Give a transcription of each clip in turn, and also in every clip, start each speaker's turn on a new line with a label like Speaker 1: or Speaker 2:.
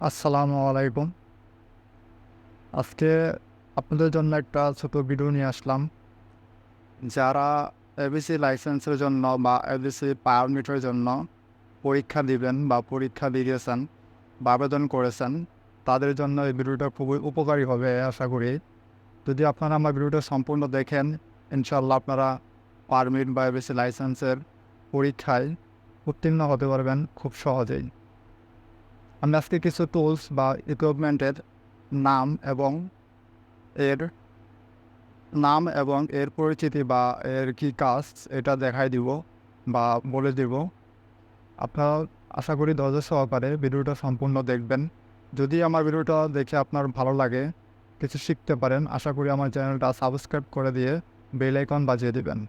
Speaker 1: আসসালামু আলাইকুম। আজকে আপনাদের জন্য একটা ছোট ভিডিও নিয়ে আসলাম। যারা এবিসি লাইসেন্সের জন্য বা এবিসি পারমিটের জন্য পরীক্ষা দিবেন বা পরীক্ষা দিয়েছেন বা আবেদন করেছেন, তাদের জন্য এই ভিডিওটা খুবই উপকারী হবে আশা করি। যদি আপনারা আমার ভিডিওটা সম্পূর্ণ দেখেন, ইনশাআল্লাহ আপনারা পারমিট বা এবিসি লাইসেন্সের পরীক্ষায় উত্তীর্ণ হতে পারবেন খুব সহজেই। আমি আজকে কিছু টুলস বা ইকুইপমেন্টের নাম এবং এর এর পরিচিতি বা এর কী কাজ এটা দেখাই দিব বা বলে দিব। আপনারা আশা করি ধৈর্য সহকারে ভিডিওটা সম্পূর্ণ দেখবেন। যদি আমার ভিডিওটা দেখে আপনার ভালো লাগে, কিছু শিখতে পারেন, আশা করি আমার চ্যানেলটা সাবস্ক্রাইব করে দিয়ে বেল আইকন বাজিয়ে দিবেন।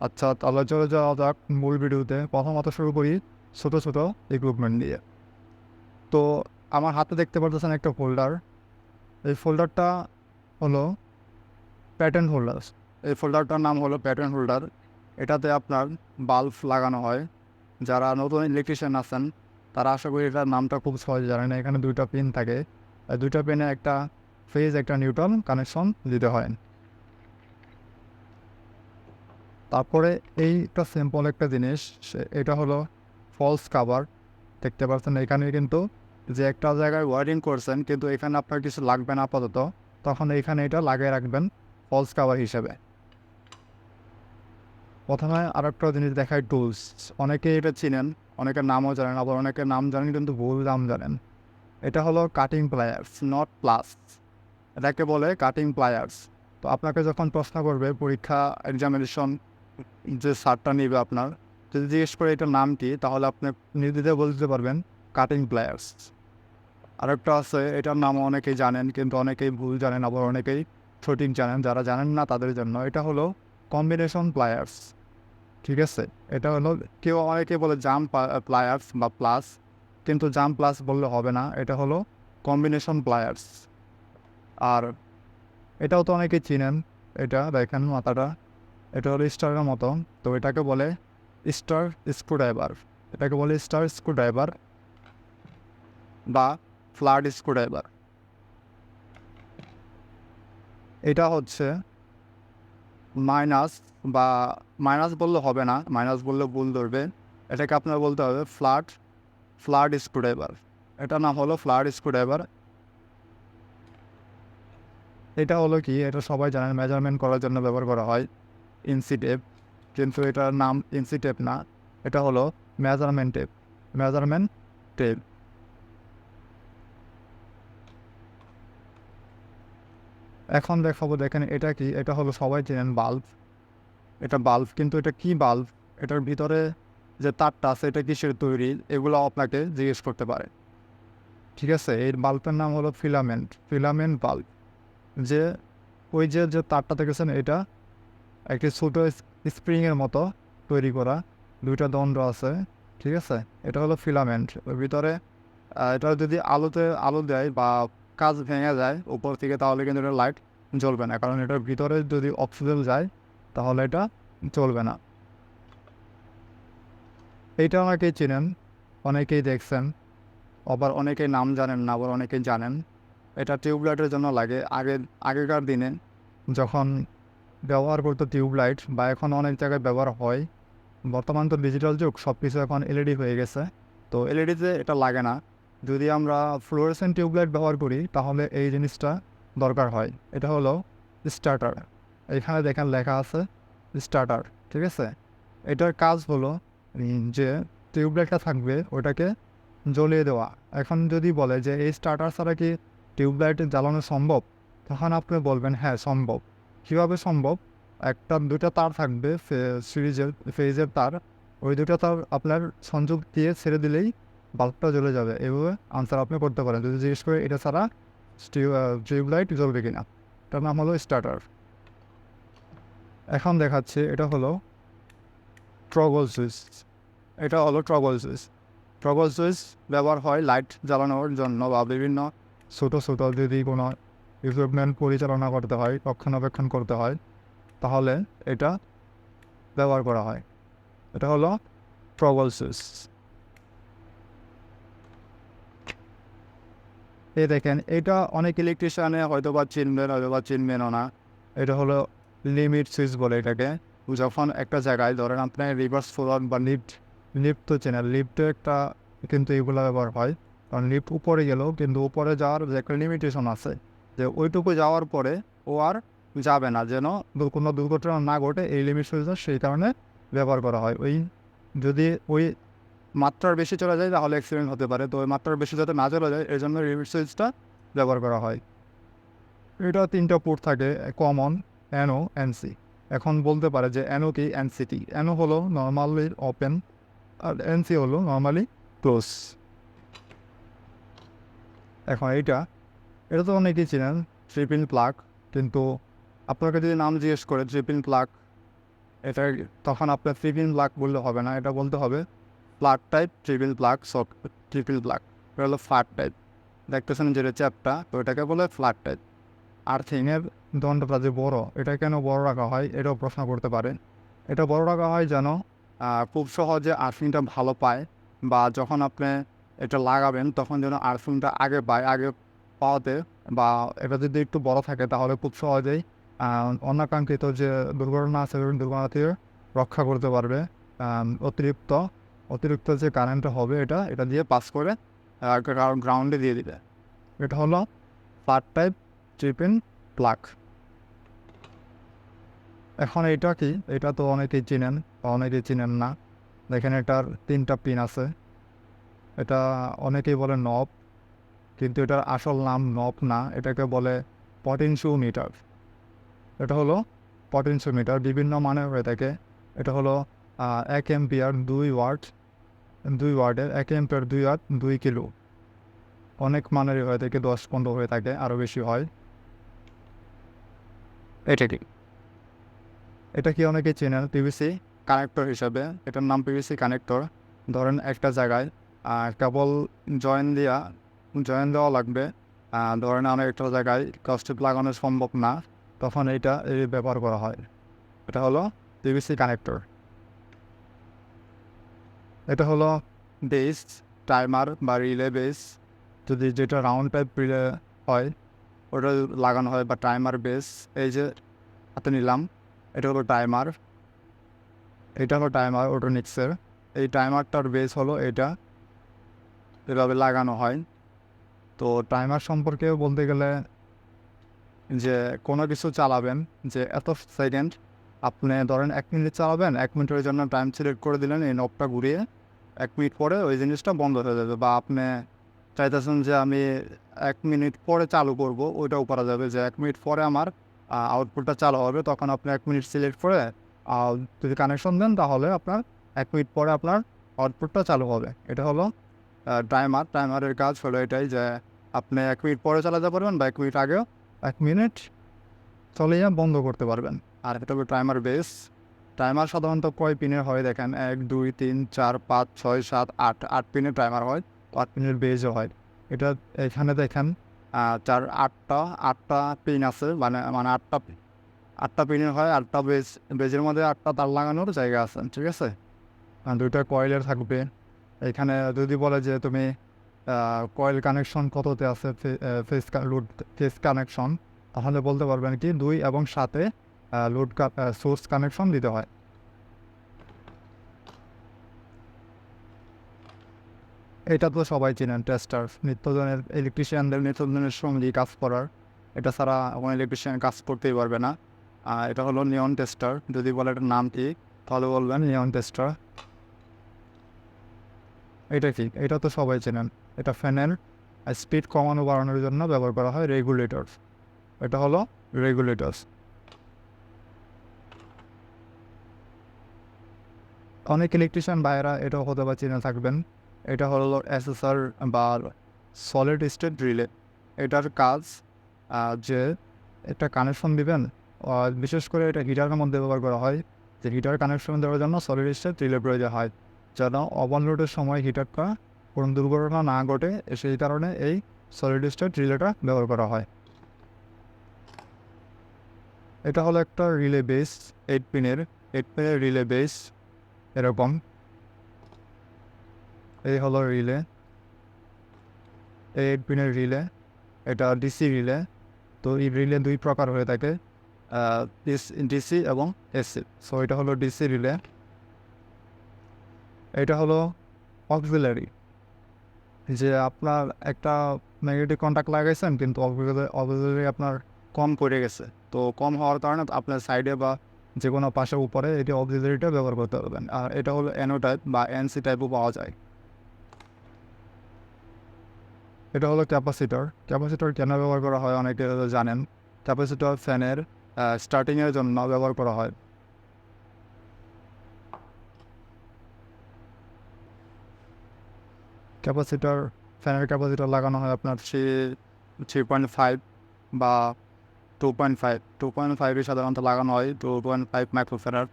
Speaker 1: আচ্ছা, তাহলে চলে যাওয়া যাক মূল ভিডিওতে। প্রথমত শুরু করি ছোটো ছোটো ইকুইপমেন্ট দিয়ে। তো আমার হাতে দেখতে পারতেছেন একটা ফোল্ডার। এই ফোল্ডারটা হলো প্যাটার্ন হোল্ডার। এই ফোল্ডারটার নাম হলো প্যাটার্ন হোল্ডার। এটাতে আপনার বাল্ব লাগানো হয়। যারা নতুন ইলেকট্রিশিয়ান আছেন তারা আশা করি এটার নামটা খুব সহজে জানেন। এখানে দুইটা পিন থাকে, দুইটা পিনে একটা ফেজ একটা নিউট্রাল কানেকশন দিতে হয়। তারপরে এইটা সিম্পল একটা জিনিস, এটা হলো ফলস কাভার। দেখতে পাচ্ছেন এখানে কিন্তু যে একটা জায়গায় ওয়ারিং করছেন কিন্তু এখানে আপনার কিছু লাগবে না আপাতত, তখন এইখানে এটা লাগিয়ে রাখবেন ফলস কাভার হিসেবে। প্রথমে আরেকটা জিনিস দেখায় টুলস। অনেকে এটা চিনেন, অনেকের নামও জানেন, আবার অনেকের নাম জানেন কিন্তু ভুল নাম জানেন। এটা হলো কাটিং প্লায়ার্স, নট প্লাস। এটাকে বলে কাটিং প্লায়ার্স। তো আপনাকে যখন প্রশ্ন করবে পরীক্ষা এক্সামিনেশন, যে স্যারটা নেবে আপনার, যদি জিজ্ঞেস করে এটার নাম কি, তাহলে আপনি নির্দ্বিধায় বলতে পারবেন কাটিং প্লায়ার্স। আরেকটা আছে, এটার নামও অনেকেই জানেন কিন্তু অনেকেই ভুল জানেন, আবার অনেকেই সঠিক জানেন। যারা জানেন না তাদের জন্য এটা হলো কম্বিনেশন প্লায়ার্স। ঠিক আছে, এটা হলো কেউ অনেকে বলে জাম প্লায়ার্স বা প্লাস, কিন্তু জাম প্লাস বললে হবে না, এটা হলো কম্বিনেশন প্লায়ার্স। আর এটাও তো অনেকেই চিনেন, এটা দেখেন মাথাটা, এটা হলো স্টারের মতো। তো এটাকে বলে স্টার স্ক্রুড্রাইভার। এটাকে বলে স্টার স্ক্রুড্রাইভার বা ফ্ল্যাট স্ক্রুড্রাইভার। এটা হচ্ছে মাইনাস, বা মাইনাস বললে হবে না, মাইনাস বললে ভুল ধরবে। এটাকে আপনার বলতে হবে ফ্ল্যাট স্ক্রুড্রাইভার। এটার নাম হলো ফ্ল্যাট স্ক্রুড্রাইভার। এটা হলো কি, এটা সবাই জানেন মেজারমেন্ট করার জন্য ব্যবহার করা হয় ইঞ্চি টেপ, কিন্তু এটার নাম ইঞ্চি টেপ না, এটা হলো মেজারমেন্ট টেপ। Measurement tape. এখন দেখাবো, দেখেন এটা কি, এটা হলো সবাই চেনেন বাল্ব। এটা বাল্ব, কিন্তু এটা কি বাল্ব, এটার ভিতরে যে তারটা আছে এটা কিসের তৈরি, এগুলো আপনাকে জিজ্ঞেস করতে পারে। ঠিক আছে, এই বাল্বের নাম হলো ফিলামেন্ট বাল্ব। যে ওই যে তারটা দেখেছেন, এটা একটি ছোটো স্প্রিংয়ের মতো তৈরি করা, দুইটা দণ্ড আছে। ঠিক আছে, এটা হলো ফিলামেন্ট। ওর ভিতরে এটা যদি আলো দেয় বা কাঁচ ভেঙে যায় উপর থেকে, তাহলে কিন্তু এটা লাইট জ্বলবে না, কারণ এটার ভিতরে যদি অক্সিজেন যায় তাহলে এটা চলবে না। এইটা অনেকেই চিনেন, অনেকেই দেখছেন, আবার অনেকেই নাম জানেন না, আবার অনেকেই জানেন। এটা টিউবলাইটের জন্য লাগে। আগেকার দিনে যখন ব্যবহার করতো টিউবলাইট, বা এখন অনেক জায়গায় ব্যবহার হয়, বর্তমান তো ডিজিটাল যুগ, সব কিছু এখন এলইডি হয়ে গেছে, তো এলইডিতে এটা লাগে না। যদি আমরা ফ্লোরেসেন্ট টিউবলাইট ব্যবহার করি তাহলে এই জিনিসটা দরকার হয়। এটা হলো স্টার্টার। এখানে দেখেন লেখা আছে স্টার্টার। ঠিক আছে, এটার কাজ হলো যে টিউবলাইটটা থাকবে ওটাকে জ্বলিয়ে দেওয়া। এখন যদি বলে যে এই স্টার্টার ছাড়া কি টিউবলাইট জ্বালানো সম্ভব, তখন আপনি বলবেন হ্যাঁ সম্ভব। কীভাবে সম্ভব? দুইটা তার থাকবে, সিরিজের ফেজের তার। ওই দুটো তার আপনার সংযোগ দিয়ে ছেড়ে দিলেই বাল্বটা জ্বলে যাবে। এভাবে আনসার আপনি করতে পারেন যদি জিজ্ঞেস করে এটা ছাড়া টিউবলাইট জ্বলবে কিনা। এটার নাম হলো স্টার্টার। এখন দেখাচ্ছে, এটা হলো ট্রগল সুইচ। এটা হলো ট্রগল সুইচ। ট্রগল সুইচ ব্যবহার হয় লাইট জ্বালানোর জন্য, বা বিভিন্ন ছোটো ছোটো যদি কোনো ইকুইপমেন্ট পরিচালনা করতে হয়, রক্ষণাবেক্ষণ করতে হয়, তাহলে এটা ব্যবহার করা হয়। এটা হলো ট্রগল সুইচ। এই দেখেন এটা অনেক ইলেকট্রিশিয়ানে হয়তো বা চিনবেনও না। এটা হলো লিমিট সুইচ বলে এটাকে। যখন একটা জায়গায় ধরেন আপনি রিভার্স ফরওয়ার্ড বা লিফট তো চেনেন, লিফটে একটা কিন্তু এগুলো ব্যবহার হয়। কারণ লিফট উপরে গেলেও কিন্তু উপরে যাওয়ার যে একটা লিমিটেশন আছে, যে ওইটুকু যাওয়ার পরে ও আর যাবে না, যেন কোনো দুর্ঘটনা না ঘটে, এই লিমিট সুইচটা সেই কারণে ব্যবহার করা হয়। যদি ওই মাত্রার বেশি চলে যায় তাহলে অ্যাক্সিডেন্ট হতে পারে। তো ওই মাত্রার বেশি যাতে না চলে যায় এর জন্য লিমিট সুইচটা ব্যবহার করা হয়। এটা 3টা পোর্ট থাকে, কমন, NO, NC। এখন বলতে পারে যে NO কি, NC কি? NO হলো নর্মালি ওপেন আর NC হলো নর্মালি ক্লোজ। এখন এটা তো অনেকেই চেনেন, 3 পিন প্লাগ। কিন্তু আপনাকে যদি নাম জিজ্ঞেস করে 3 পিন প্লাগ, এটা তখন আপনার 3 পিন প্লাগ বললে হবে না, এটা বলতে হবে flat type 3 pin plug, 3 pin plug. এটা হলো ফ্ল্যাট টাইপ। দেখতেছেন যেটা চ্যাপটা, তো এটাকে বলে ফ্ল্যাট টাইপ। আর্থিংয়ের দণ্ডটা যে বড়, এটা কেন বড় রাখা হয় এটাও প্রশ্ন করতে পারে। এটা বড় রাখা হয় যেন খুব সহজে আর্থিংটা ভালো পায়, বা যখন আপনি এটা লাগাবেন তখন যেন আর্থিংটা আগে পায়। আগে পাওয়াতে বা এটা যদি একটু বড় থাকে তাহলে খুব সহজেই অনাকাঙ্ক্ষিত যে দুর্ঘটনা আছে দুর্ঘটনা থেকে রক্ষা করতে পারবে। অতিরিক্ত যে কারেন্টটা হবে এটা দিয়ে পাস করে গ্রাউন্ডে দিয়ে দিবে। এটা হলো ফ্ল্যাট টাইপ 3 পিন প্লাগ। এখন এটা কি, এটা তো অনেকেই চিনেন বা অনেকেই চিনেন না। দেখেন এটার 3টা পিন আছে। এটা অনেকেই বলে নব, কিন্তু এটার আসল নাম নব না, এটাকে বলে পটেনশিওমিটার। এটা হলো পটেনশিওমিটার, বিভিন্ন মানের হয়ে থাকে। এটা হলো 1 অ্যাম্পিয়ার 2 ওয়াটের 1 অ্যাম্পিয়ার 2 ওয়াট 2 কিলো। অনেক মানেরই হয়ে থাকে, 10-15 হয়ে থাকে, আরও বেশি হয়। এটা কি অনেকে চেনেন পিভিসি কানেক্টর হিসাবে। এটার নাম পিভিসি কানেক্টর। ধরেন একটা জায়গায় কেবল জয়েন দেওয়া লাগবে। ধরেন অনেক একটা জায়গায় কাস্টিপ লাগানো সম্ভব না, তখন এই ব্যবহার করা হয়। এটা হলো পিভিসি কানেক্টর। এটা হলো বেস, টাইমার বা রিলে বেস। যদি যেটা রাউন্ড টাইপ রিলে হয় ওটা লাগানো হয়, বা টাইমার বেস। এই যে হাতে নিলাম, এটা হলো টাইমার। এটা হলো টাইমার অটোনিক্সের। এই টাইমারটার বেস হলো এভাবে লাগানো হয়। তো টাইমার সম্পর্কেও বলতে গেলে, যে কোনো কিছু চালাবেন, যে এত সেকেন্ড আপনি ধরেন 1 মিনিট চালাবেন, 1 মিনিটের জন্য টাইম সিলেক্ট করে দিলেন, এই নবটা ঘুরিয়ে 1 মিনিট পরে ওই জিনিসটা বন্ধ হয়ে যাবে। বা আপনি চাইতেছেন যে আমি 1 মিনিট পরে চালু করব, ওইটাও করা যাবে, যে 1 মিনিট পরে আমার আউটপুটটা চালু হবে। তখন আপনি 1 মিনিট সিলেক্ট করে যদি কানেকশন দেন তাহলে আপনার 1 মিনিট পরে আপনার আউটপুটটা চালু হবে। এটা হলো টাইমারের কাজ হলো এটাই, যে আপনি 1 মিনিট পরে চালাতে পারবেন বা 1 মিনিট আগেও 1 মিনিট চলিয়ে বন্ধ করতে পারবেন। আর এটা হলো টাইমার বেস। টাইমার সাধারণত কয় পিনের হয় দেখেন, 1, 2, 3, 4, 5, 6, 7, 8, 8 পিনের টাইমার হয়। 8 পিনের বেজও হয়। এটা এখানে দেখেন আটটা পিন আছে, মানে 8টা পিনের হয়। 8টা বেজের মধ্যে 8টা তার লাগানোর জায়গা আছে, ঠিক আছে। 2টা কয়েলের থাকবে। এখানে যদি বলে যে তুমি কয়েল কানেকশন কততে আছে, ফেস কানেকশন, তাহলে বলতে পারবেন কি 2 এবং 7-এ সোর্স কানেকশন দিতে হয়। এটা তো সবাই চেনেন, টেস্টার, নিত্যদিনের সঙ্গী কাজ করার। এটা ছাড়া কোনো ইলেকট্রিশিয়ান কাজ করতেই পারবে না। এটা হলো নিয়ন টেস্টার। যদি বলে এটার নাম কি, তাহলে বলবেন নিয়ন টেস্টার। এটা কি, এটা তো সবাই চেনেন। এটা ফ্যানের স্পিড কমানো বাড়ানোর জন্য ব্যবহার করা হয়, রেগুলেটর। এটা হলো রেগুলেটর। অনেক ইলেকট্রিশিয়ান ভাইয়েরা এটাও হতে বা চিনে থাকবেন। এটা হলো এসএসআর বা সলিড স্টেট রিলে। এটার কাজ যে একটা কানেকশন দিবেন, বিশেষ করে এটা হিটারের মধ্যে ব্যবহার করা হয়, যে হিটার কানেকশন দেওয়ার জন্য সলিড স্টেট রিলে প্রয়োজন হয়, যেন ওভারলোডের সময় হিটারটা কোনো দুর্ঘটনা না ঘটে, সেই কারণে এই সলিড স্টেট রিলেটা ব্যবহার করা হয়। এটা হলো একটা রিলে বেস, 8 পিনের রিলে বেস। এরকম এই হলো রিলে, 8 পিনের রিলে। এটা ডিসি রিলে। তো এই রিলে দুই প্রকার হয়ে থাকে, ডিসি এবং এসি। সো এটা হলো ডিসি রিলে। এটা হলো অক্সিলারি, যে আপনার একটা নেগেটিভ কন্ট্যাক্ট লাগাইছেন কিন্তু অক্সিলারি আপনার কম পড়ে গেছে। তো কম হওয়ার কারণে আপনার সাইডে বা যে কোনো পাশে উপরে এটি অক্সিলারিটা ব্যবহার করতে পারবেন। আর এটা হলো এনও টাইপ বা এনসি টাইপও পাওয়া যায়। এটা হলো ক্যাপাসিটর। ক্যাপাসিটর কেন ব্যবহার করা হয় অনেকে জানেন। ক্যাপাসিটর ফ্যানের স্টার্টিংয়ের জন্য ব্যবহার করা হয়। ফ্যানের ক্যাপাসিটর লাগানো হয় আপনার 3.5 বা 2.5। 2.5 সাধারণত লাগানো হয় 2.5 মাইক্রোফ্যারাড।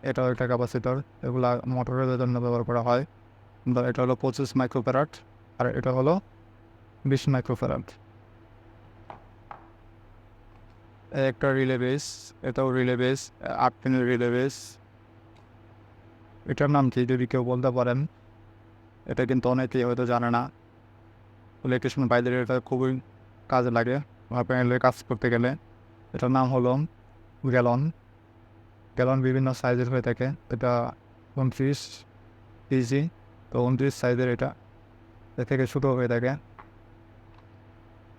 Speaker 1: এটাও একটা ক্যাপাসিটর। এগুলা মোটরের জন্য ব্যবহার করা হয়। এটা হলো 25 মাইক্রোফ্যারাড আর এটা হলো 20 মাইক্রোফ্যারাড। একটা রিলে বেস, এটাও রিলে বেস, 8 পিনের রিলে বেস। এটার নাম কি যদি কেউ বলতে পারেন? এটা কিন্তু অনেকেই হয়তো জানে না। ইলেকট্রিশিয়ান বাইদের এটা খুবই কাজে লাগে প্যানেলে কাজ করতে গেলে। এটার নাম হলো গ্যালন। গ্যালন বিভিন্ন সাইজের হয়ে থাকে। এটা 29 কেজি, তো 29 সাইজের এটা, এর থেকে ছোটো হয়ে থাকে।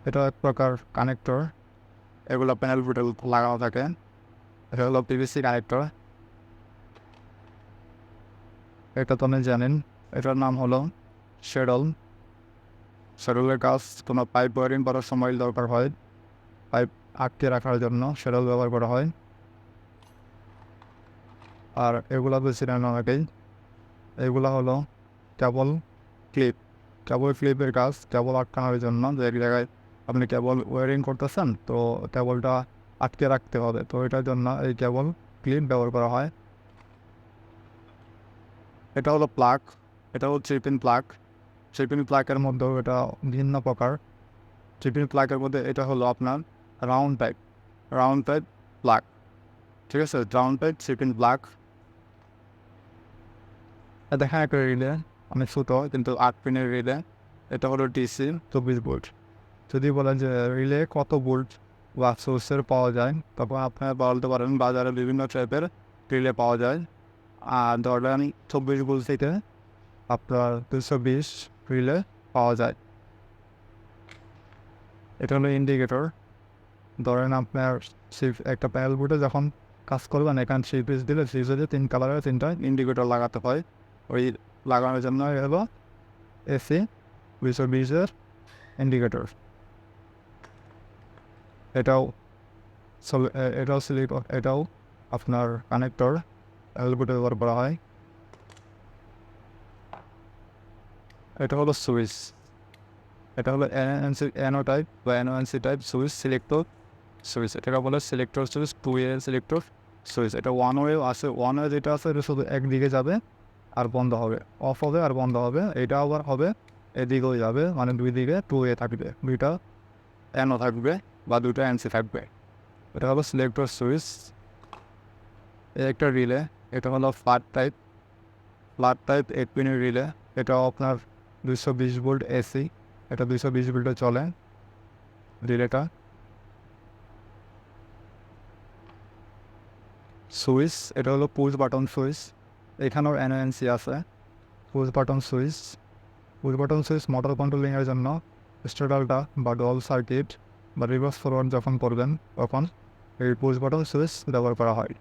Speaker 1: এটা এক প্রকার কানেক্টর, এগুলো প্যানেল ফুটেল লাগানো থাকে। এটা হলো পিভিসি কানেক্টর। এটা তো আপনি জানেন। এটার নাম হলো শ্যাডল। শ্যাডলের কাজ কোনো পাইপ ওয়ারিং করার সময় দরকার হয়, পাইপ আটকে রাখার জন্য শ্যাডল ব্যবহার করা হয়। আর এগুলো বেশি নেন অনেকেই। এগুলো হলো কেবল ক্লিপ। কেবল ক্লিপের কাজ কেবল আটকানোর জন্য, যে এক জায়গায় আপনি কেবল ওয়ারিং করতেছেন তো কেবলটা আটকে রাখতে হবে, তো এটার জন্য এই কেবল ক্লিপ ব্যবহার করা হয়। এটা হলো প্লাগ। এটা হলো থ্রি-পিন প্লাগ। থ্রি-পিন প্লাগের মধ্যেও এটা ভিন্ন প্রকার। থ্রি-পিন প্লাগের মধ্যে এটা হলো আপনার রাউন্ড টাইপ প্লাগ। ঠিক আছে, রাউন্ড টাইপ থ্রি-পিন প্লাগ। দেখেন একটা রিলে, অনেক ছোটো কিন্তু 8 পিনের রিলে। এটা হলো ডিসি 24 ভোল্ট। যদি বলেন যে রিলে কত ভোল্ট বা সোর্সের পাওয়া যায়, তখন আপনারা বলতে পারেন বাজারে বিভিন্ন টাইপের রিলে পাওয়া যায়। আর ধরেন 24 ভোল্ট থেকে আপনার 220 রিলে পাওয়া যায়। এটা হলো ইন্ডিকেটর। ধরেন আপনার একটা প্যানেল বোর্ডে যখন কাজ করবেন, এখানে সুইচ দিলে সুইচে 3 কালারের 3টা ইন্ডিকেটর লাগাতে হয়। ওই লাগানোর জন্য হলো এসি 220-এর ইন্ডিকেটর। এটাও এটাও আপনার কানেক্টর, এলবোর্ডে ব্যবহার করা হয়। এটা হলো সুইচ। এটা হলো এনও টাইপ বা NO NC type switch, selector switch. এটাকে বলে সিলেক্টর সুইচ, 2-ওয়ে সিলেক্টর সুইচ। এটা ওয়ান ওয়ে যেটা আছে এটা শুধু একদিকে যাবে আর বন্ধ হবে, অফ হবে আর বন্ধ হবে। এটা আবার হবে এদিকেও যাবে, মানে দুই দিকে 2-ওয়ে থাকবে, দুইটা এনও থাকবে বা দুইটা এনসি থাকবে। এটা হলো সিলেক্টর সুইচ। একটা রিলে, এটা হলো ফ্ল্যাট টাইপ 8 পিনের রিলে। এটাও আপনার 220 ভোল্ট এসি। এটা 220 ভোল্টে চলে রিলেটা। সুইচ, এটা হলো পুশ বাটন সুইচ। এখানেও এনওএনসি আছে। পুশ বাটন সুইচ মোটর কন্ট্রোলিংয়ের জন্য স্টার্টারটা বা ডল সার্কিট বা রিভার্স ফরওয়ার্ড যখন করবেন তখন এই পুশ বাটন সুইচ ব্যবহার করা হয়।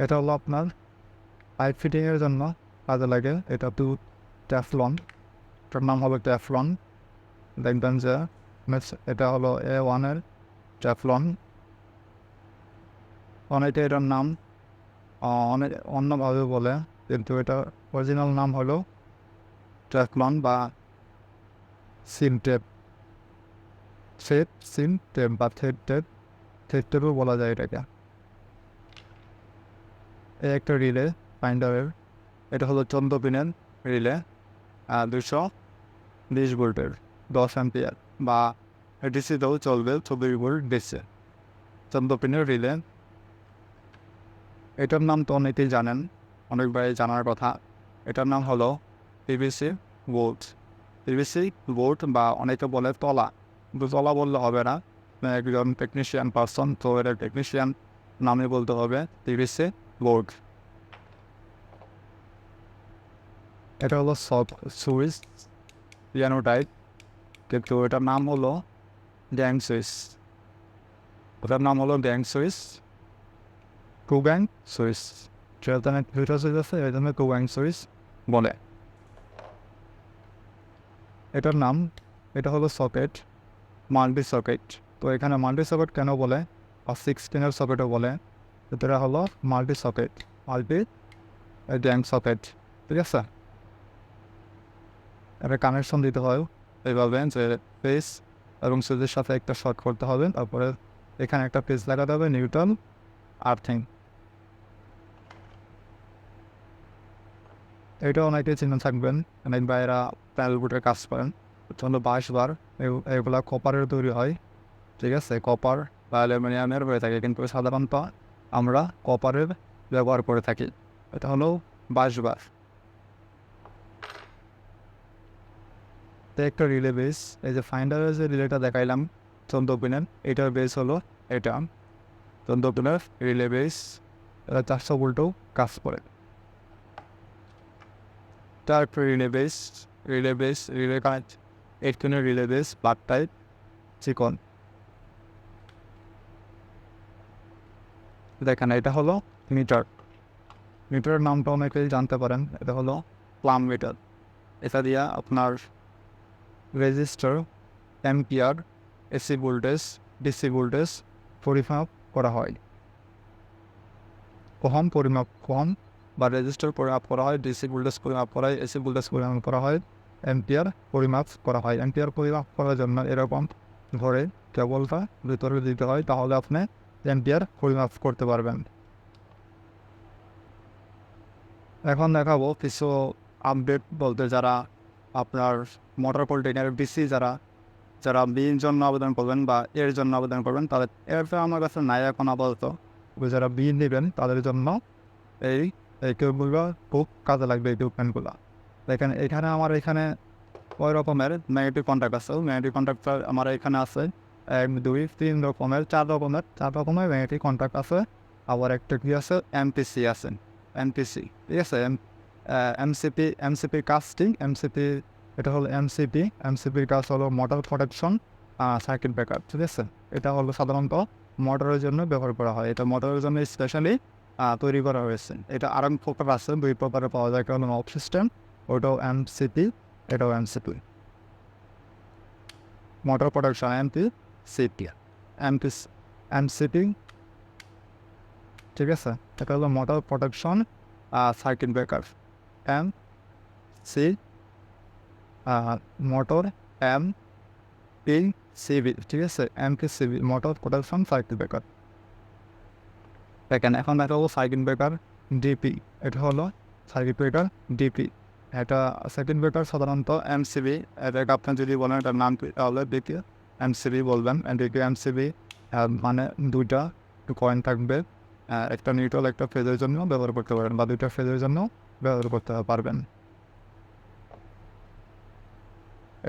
Speaker 1: এটা হলো আপনার পাইপ ফিটিংয়ের জন্য কাজে লাগে। এটা ট্যাফলন, এটার নাম হলো ট্যাফলন। দেখবেন যে এটা হলো A1-এর ট্যাফলন। অনেকে এটার নাম অনেক অন্যভাবে বলে, কিন্তু এটা অরিজিনাল নাম হলো ট্যাফলন বা সিনটেপ। সিনটেপ বা থেটটেপও বলা যায় এটাকে। এই একটা রিলে ফাইন্ডারের। এটা হলো 14 পিনের রিলে, 220 ভোল্টের 10 অ্যাম্পিয়ার বা ডিসিতেও চলবে 24 ভোল্ট ডিসি, 14 পিনের রিলে। এটার নাম তো অনেকেই জানেন, অনেকবারই জানার কথা। এটার নাম হলো পিভিসি ভোল্ট। পিভিসি বোর্ড বা অনেকে বলে তলা, কিন্তু তলা বললে হবে না, একজন টেকনিশিয়ান পারসন, তো এটা টেকনিশিয়ান নামে বলতে হবে পিভিসি বোর্ড। এটা হলো সুইচ পিয়ানো টাইপ, কিন্তু এটার নাম হলো গ্যাং সুইচ। ওটার নাম হলো gang switch, two gang switch. যেখানে দুইটা সুইচ আছে এই জন্য টু গ্যাং সুইচ বলে। এটার নাম, এটা হলো সকেট, মাল্টি সকেট। তো এখানে মাল্টি সকেট কেন বলে, আর 16-এর সকেটও বলে, এটা হলো multi socket, multi gang socket. ঠিক আছে, একটা কানেকশন দিতে হয় এইভাবে যে পেজ এবং সুইচের সাথে একটা শর্ট করতে হবে, তারপরে এখানে একটা পেজ লাগাতে হবে, নিউট্রাল, আর্থিং। এটা অনেকে চিনে থাকবেন, অনেক ভাইয়েরা প্যানেল বোর্ডের কাজ করেন। প্রচণ্ড 22 বার এগুলা কপারের তৈরি হয়। ঠিক আছে, কপার বা অ্যালুমিনিয়ামের হয়ে থাকে, কিন্তু সাধারণত আমরা কপারের ব্যবহার করে থাকি। এটা হলো 22 বার। তো একটা রিলে বেস, এই যে ফাইন্ডারের যে রিলেটা দেখাইলাম 14 পিনের, এটার বেস হলো এটা 14 পিনের রিলে বেস। এটা 400 ভোল্টও কাজ করে। তারপর রিলে কানেক্ট 8 পিনের রিলে বেস, প্লাগ টাইপ, চিকন। দেখেন এটা হলো মিটার। মিটারের নামটা অনেকেই জানতে পারেন, এটা হলো প্লাম মিটার। এটা দিয়া আপনার register, ampere, AC voltage, DC voltage পরিমাপ করা হয়। কম বা রেজিস্টার পরিমাপ করা হয়, ডিসি ভোল্টেজ পরিমাপ করা হয়, এসি ভোল্টেজ পরিমাপ করা হয়, অ্যাম্পিয়ার পরিমাপ করা হয়। অ্যাম্পিয়ার পরিমাপ করার জন্য এরকম ধরে কেবলটা ভিতরে দিতে হয়, তাহলে আপনি অ্যাম্পিয়ার পরিমাপ করতে পারবেন। এখন দেখাবো কিছু আপডেট বলতে, যারা আপনার মোটর পোল্টেনের বিসি যারা যারা বির জন্য আবেদন করবেন বা এর জন্য আবেদন করবেন, তাদের এর আমার কাছে নাই এখন আপাতত। যারা বি নেবেন তাদের জন্য এই ইকুইপমেন্টগুলো খুব কাজে লাগবে, ইকুইপমেন্টগুলো। দেখেন আমার এখানে ওই রকমের ম্যাগনেটিক কন্ট্যাক্ট আছে। ম্যাগনেটিক কন্ট্যাক্ট আমার এখানে আছে 1, 2, 3 রকমের, 4 রকমের ম্যাগনেটিক কন্ট্যাক্ট আছে। আবার একটা কি আছে, এমপিসি আছে, এমপিসি। ঠিক আছে, এমসিপি কাস্টিং, এমসিপি, এটা হলো এমসিপির কাজ হলো মোটর প্রোটেকশন সার্কিট ব্রেকার। ঠিক আছে, এটা হলো সাধারণত মোটরের জন্য ব্যবহার করা হয়, এটা মোটরের জন্য স্পেশালি তৈরি করা হয়েছে। এটা আরও প্রকার আছে, 2 প্রকারে পাওয়া যায়, একটা হলো অফ সিস্টেম, ওটাও এমসিপি, এটাও এমসিপি। Motor protection MCP. ঠিক আছে, এটা হলো motor protection circuit breaker, M C motor M P CB. ঠিক আছে, MPCB, motor protection circuit breaker. দেখেন এখন এটা হলো সার্কিট ব্রেকার ডিপি, এটা হলো সার্কিট ব্রেকার ডিপি। এটা সার্কিট ব্রেকার সাধারণত এমসিবি, এটাকে আপনি যদি বলেন এটার নাম তাহলে দ্বিতীয় এমসিবি বলবেন। দ্বিতীয় এমসিবি মানে দুইটা কয়েন থাকবে, একটা নিউট্রাল একটা ফেজের জন্য ব্যবহার করতে পারেন, বা দুইটা ফেজের জন্য ব্যবহার করতে পারবেন।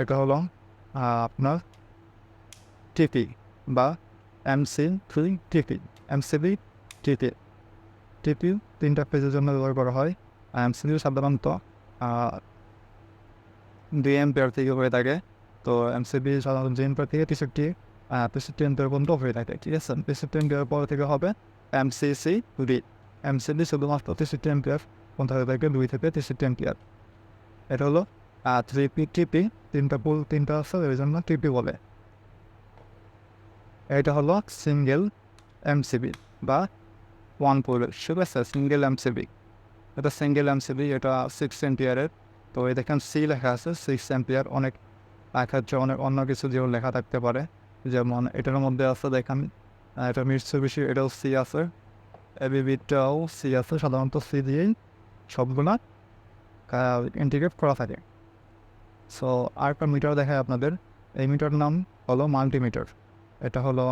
Speaker 1: এটা হলো আপনার টিপি বা টিপি, এমসিবি টিপি। টিপি 3টা পেজের জন্য ব্যবহার করা হয়। এমসিবি সাধারণত 2 এম্পিয়ার থেকে হয়ে থাকে। তো এমসিবি সাধারণত 2 এম্পিয়ার থেকে 63 এম্পিয়ার পর্যন্ত হয়ে থাকে। ঠিক আছে, 63 এম্পিয়ার পর থেকে হবে এমসিসি বি। এমসিবি শুধুমাত্র 63 এম্পিয়ার পর্যন্ত হয়ে থাকে, 2 থেকে 63 এম্পিয়ার। এটা হলো টিপি, 3টা আছে, এর জন্য টিপি বলে। এটা হলো সিঙ্গেল এমসিবি বা 1 পোলের। ঠিক আছে, সিঙ্গেল এমসিবি, এটা সিঙ্গেল এমসিবি, এটা 6 এম্পিয়ারের। তো এই দেখেন সি লেখা আছে, 6 এম্পিয়ার। অনেক লেখা হচ্ছে, অনেক অন্য কিছু যেও লেখা থাকতে পারে, যেমন এটার মধ্যে আছে দেখেন, এটা মিটসুবিশি, এটাও সি আছে, এবিবিটাও সি আছে। সাধারণত সি দিয়েই সবগুলা ইন্টিগ্রেট করা থাকে। সো আরেকটা মিটার দেখায় আপনাদের, এই মিটার নাম হলো মাল্টিমিটার। এটা হলো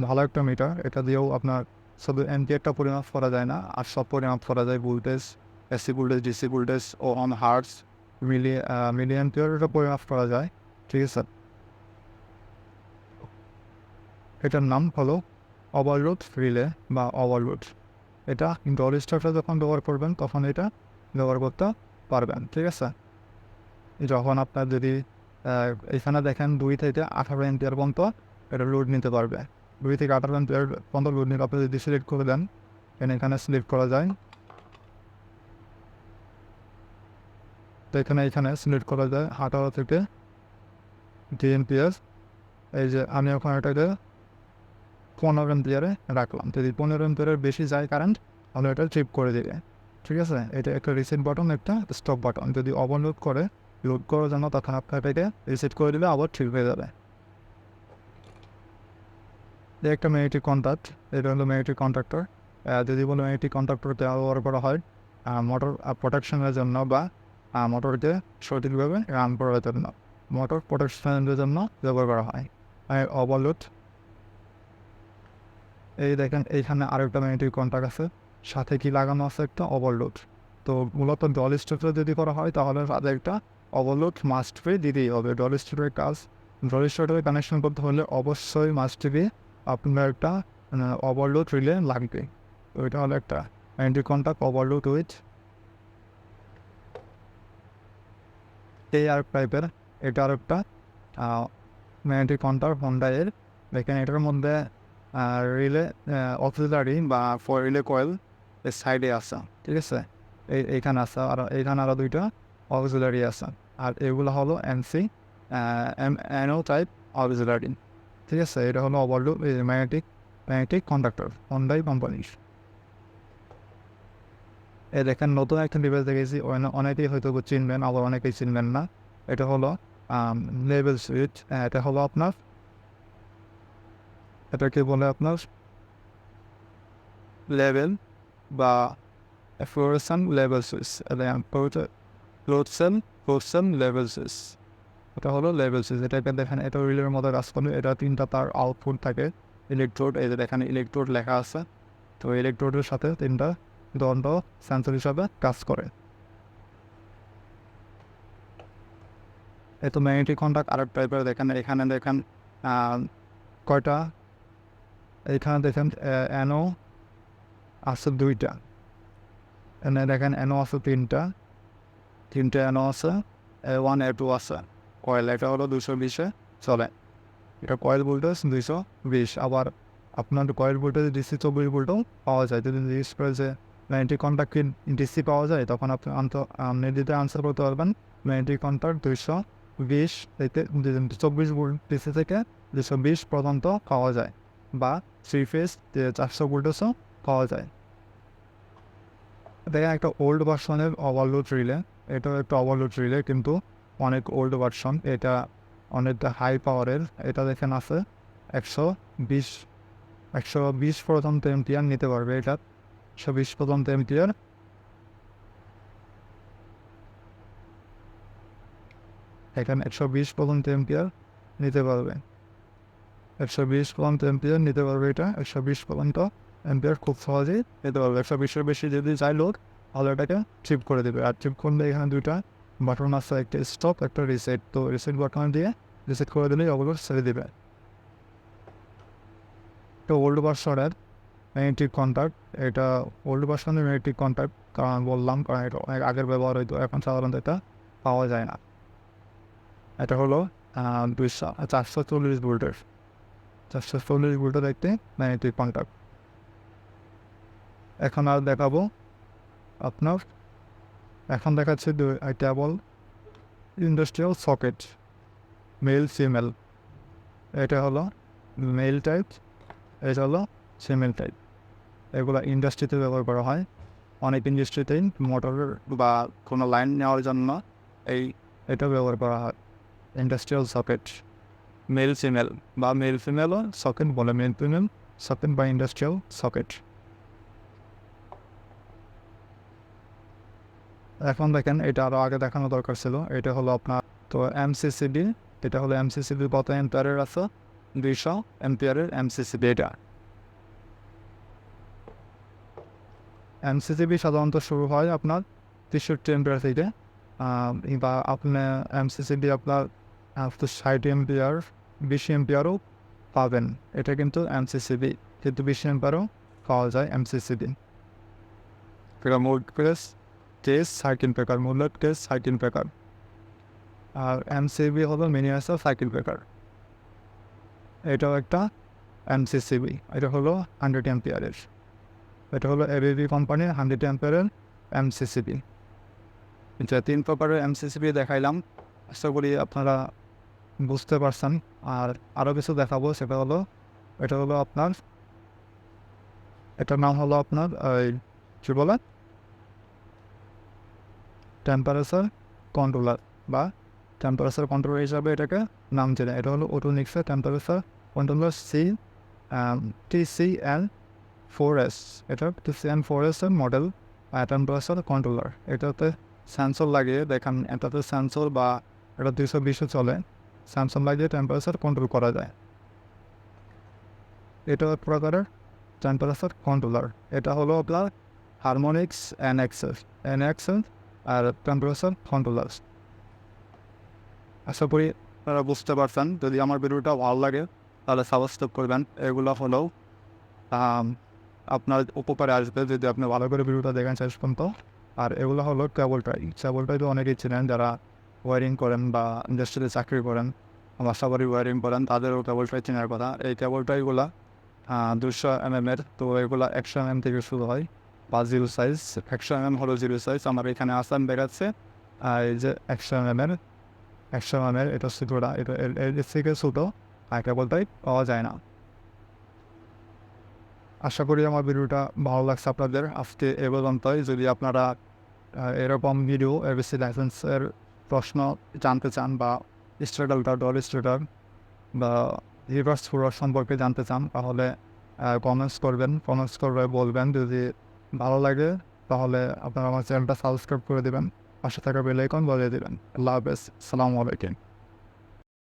Speaker 1: ভালো একটা মিটার, এটা দিয়েও আপনার শুধু এম্পিয়ারটা পরিমাপ করা যায় না, আর সব পরিমাপ করা যায়, voltage, AC voltage, DC voltage, ও অন হার্টস, মিলি অ্যাম্পিয়ারটা পরিমাপ করা যায়, ঠিক আছে। এটার নাম হলো ওভারলোড রিলে বা ওভারলোড। এটা ডল স্টার্টার যখন ব্যবহার করবেন তখন এটা ব্যবহার করতে পারবেন, ঠিক আছে। যখন আপনার যদি এখানে দেখেন 2 থেকে 18 এম্পিয়ার পর্যন্ত এটা লোড নিতে পারবে। 2 থেকে 18 এম্পিয়ার পর্যন্ত লোড নিতে আপনি যদি সিলেক্ট করে দেন, এখানে সিলেক্ট করা যায়, তো এখানে সিলেক্ট করা যায় 18 থেকে 2 এম্পিয়ার। এই যে আমি ওখানে এটাকে 15 এম্পিয়ারে রাখলাম। যদি 15 এম্পিয়ারের বেশি যায় কারেন্ট, তাহলে এটা ট্রিপ করে দেবে, ঠিক আছে। এটা একটা রিসেট বাটন, একটা স্টপ বাটন। যদি ওভারলোড করে লোড করার জন্য তখন আপনার এটাকে রিসেট করে দিলে আবার ঠিক হয়ে যাবে। এই একটা ম্যাগনেটিক কন্ট্যাক্ট, এটা হলো ম্যাগনেটিক কন্ট্রাক্টর। যদি বলে ম্যাগনেটিক কন্ট্রাক্টর ব্যবহার করা হয় মোটর প্রোটেকশনের জন্য বা মোটরকে সঠিকভাবে রান করার জন্য, মোটর প্রোটেকশনের জন্য ব্যবহার করা হয়। ওভারলোড, এই দেখেন এইখানে আরেকটা ম্যাগনেটিক কন্ট্যাক্ট আছে, সাথে কি লাগানো আছে একটা ওভারলোড। তো মূলত ডল স্টার্টার যদি করা হয় তাহলে তাদের একটা ওভারলোড মাস্ট বি দিতেই হবে। ডল স্টার্টারের কাজ, ডল স্টার্টারে কানেকশন করতে হলে অবশ্যই মাস্ট বি আপনার একটা ওভারলোড রিলে লাগবে। তো এটা হলো একটা ম্যাগনেটিক কন্ট্যাক্ট ওভারলোড উইথ এই আর টাইপের। এটা আর একটা ম্যাগনেটিক কন্ট্যাক্ট হন্ডাইয়ের। দেখেন এটার মধ্যে রিলে অক্সিলারি বা ফর রিলে কয়েল এর সাইডে আসা, ঠিক আছে। এইখানে আসা, আর এইখানে আরও 2টা অক্সিলারি আসা। আর এগুলো হলো এনও টাইপ অক্সিলারি, ঠিক আছে। এটা হলো ওভারলোড ম্যাগনেটিক কন্ডাক্টর হন্ডাই কোম্পানির। এই দেখেন নতুন একটা ডিভাইস দেখেছি, অনেকেই হয়তো চিনবেন, আবার অনেকেই চিনবেন না। এটা হলো লেভেল সুইচ। এটা হলো আপনার, এটাকে বলে আপনার লেভেল বা fluorescent level switch. Fluorescent level switch, এটা হলো লেভেল সুইচ। এটাকে দেখেন এটা রিলের মতো কাজ করে। এটা 3টা তার আউটপুট থাকে, ইলেকট্রোড। এই যে দেখেন ইলেকট্রোড লেখা আছে, তো ইলেকট্রোডের সাথে 3টা দণ্ড সেন্সর হিসাবে কাজ করে। এত ম্যাগনেটিক কন্ট্যাক্ট আরেক টাইপের। দেখেন এখানে দেখেন কয়টা, এইখানে দেখেন এনও আছে 2টা, এনে দেখেন এনও আছে 3টা এনও আছে, A1 A2 আছে। কয়েল এটা হলো 220-এ চলে, এটা কয়েল ভোল্টেজ 220। আবার আপনার কয়েল ভোল্টেজ ডিসি 24 ভোল্টও পাওয়া যায়। যদি জিজ্ঞেস করে যে ম্যাগনেটিক কন্ট্যাক্ট ডিসি পাওয়া যায়, তখন আপনি নির্দিতে আনসার করতে পারবেন ম্যাগনেটিক কন্ট্যাক্ট 220 থেকে 24 ভোল্ট ডিসি থেকে 220 পর্যন্ত পাওয়া যায়, বা 3 ফেজ 400 ভোল্টেজও পাওয়া যায়। দেখেন একটা ওল্ড ভার্সনের ওভারলোড রিলে, এটাও একটা ওভারলোড রিলে কিন্তু অনেক ওল্ড ভার্সন। এটা অনেকটা হাই পাওয়ারের। এটা দেখেন আছে 120 পর্যন্ত এম্পিয়ার নিতে পারবে। এটা 120 পর্যন্ত এম্পিয়ার। এখানে 120 পর্যন্ত এম্পিয়ার নিতে পারবে, 120 পর্যন্ত এম্পিয়ার নিতে পারবে। এটা 120 পর্যন্ত এম্পিয়ার খুব সহজেই নিতে পারবে। 120-এর বেশি যদি চাই লোক, তাহলে এটাকে ট্রিপ করে দেবে। আর ট্রিপ করলে এখানে 2টা বাটন আছে, একটা স্টপ একটা রিসেট। তো রিসেট বাটন দিয়ে রিসেট করে দিলেই ওগুলো ছেড়ে দেবে। এটা ওল্ড ভার্সনের ম্যাগনেটিক কন্ট্যাক্ট। এটা ওল্ড ভার্সনের ম্যাগনেটিক কন্ট্যাক্ট, কারণ বললাম, কারণ এটা অনেক আগের ব্যবহার হইতো, এখন সাধারণত এটা পাওয়া যায় না। এটা হলো 440 ভোল্টের, 440 ভোল্টের একটি ম্যাগনেটিক কন্ট্যাক্ট। এখন আর দেখাবো আপনার, এখন দেখাচ্ছে কেবল ইন্ডাস্ট্রিয়াল সকেট, মেল ফিমেল। এটা হলো মেল টাইপ, এটা হলো ফিমেল টাইপ। এগুলো ইন্ডাস্ট্রিতে ব্যবহার করা হয়। অনেক ইন্ডাস্ট্রিতেই মোটরের বা কোনো লাইন নেওয়ার জন্য এটা ব্যবহার করা হয়, ইন্ডাস্ট্রিয়াল সকেট। মেল ফিমেল বা মেল ফিমেলও সকেট বলে, মেল ফিমেল সকেট বা ইন্ডাস্ট্রিয়াল সকেট। এখন দেখেন এটা আরও আগে দেখানো দরকার ছিল। এটা হলো আপনার তো এমসিসিবি। এটা হলো এমসিসিবি কত এম্পিয়ারের আছে, 200 এম্পিয়ারের এমসিসিবি। এটা এমসিসিবি সাধারণত শুরু হয় আপনার 63 এম্পিয়ার থেকে, বা আপনি এমসিসিবি আপনার 60 এম্পিয়ার 20 এম্পিয়ারও পাবেন। এটা কিন্তু এমসিসিবি, কিন্তু 20 এম্পিয়ারও পাওয়া যায় এমসিসিবি। এটা মূল কেস 60 ব্রেকার, মূলত কেস 60 ব্রেকার। আর এমসিবি হলো মিনিমাইজার সাইকেল ব্রেকার। এটাও একটা এমসিসিবি, এটা হলো 100 অ্যাম্পিয়ারের। এটা হলো এবিবি কোম্পানির 100 অ্যাম্পিয়ারের এমসিসিবি। যে 3 প্রকারের এমসিসিবি দেখাইলাম, আশা করি আপনারা বুঝতে পারছেন। আর আরও কিছু দেখাবো, সেটা হলো এটা হলো আপনার, এটার নাম হলো আপনার কী বলে, টেম্পারেচার কন্ট্রোলার বা টেম্পারেচার কন্ট্রোলার হিসাবে এটাকে নাম চেনে। এটা হলো ওটোনিক্সের টেম্পারেচার কন্ট্রোলার TCN4S। এটা TCN4S এর মডেল টেম্পারেচার কন্ট্রোলার। এটাতে সেন্সর লাগিয়ে দেখেন, এটাতে সেন্সর বা এটা 220 চলে, সেন্সর লাগিয়ে টেম্পারেচার কন্ট্রোল করা যায়। এটা এক প্রকারের টেম্পারেচার কন্ট্রোলার। এটা হলো আপনার হারমোনিক্স NXS আর টেম্পারেচার কন্ট্রোলার। আশা করি আপনারা বুঝতে পারছেন। যদি আমার ভিডিওটা ভালো লাগে তাহলে সাবস্ক্রাইব করবেন। এগুলো হলো আপনার উপকারে আসবে যদি আপনি ভালো করে ভিডিওটা দেখেন শেষ পর্যন্ত। আর এগুলো হলো কেবল টাই তো অনেকেই ছিলেন যারা ওয়ারিং করেন বা ইন্ডাস্ট্রিতে চাকরি করেন, বাসাবাড়ি ওয়ারিং করেন, তাদেরও কেবল টাই চেনার কথা। এই কেবল টাইগুলো 200 mm, তো এগুলো 100 mm থেকে শুরু হয় বা জিরো সাইজ। 100 mm হলো জিরো সাইজ। আমার এখানে আসাম দেখাচ্ছে এই যে 100 mm, এটা ছোটোটা, এটা এর থেকে ছোটো আর কেবল টাই পাওয়া যায় না। আশা করি আমার ভিডিওটা ভালো লাগছে আপনাদের। আজকে এ পর্যন্তই। যদি আপনারা এরকম ভিডিও এবিসি লাইসেন্সের প্রশ্ন জানতে চান বা স্টেটার ডল স্টেটার বা রিভার্স ফোরার সম্পর্কে জানতে চান, তাহলে কমেন্টস করে বলবেন। যদি ভালো লাগে তাহলে আপনারা আমার চ্যানেলটা সাবস্ক্রাইব করে দেবেন, পাশে থাকা বেল আইকন বাজিয়ে দেবেন। আল্লাহ হাফেজ, আসসালামু আলাইকুম।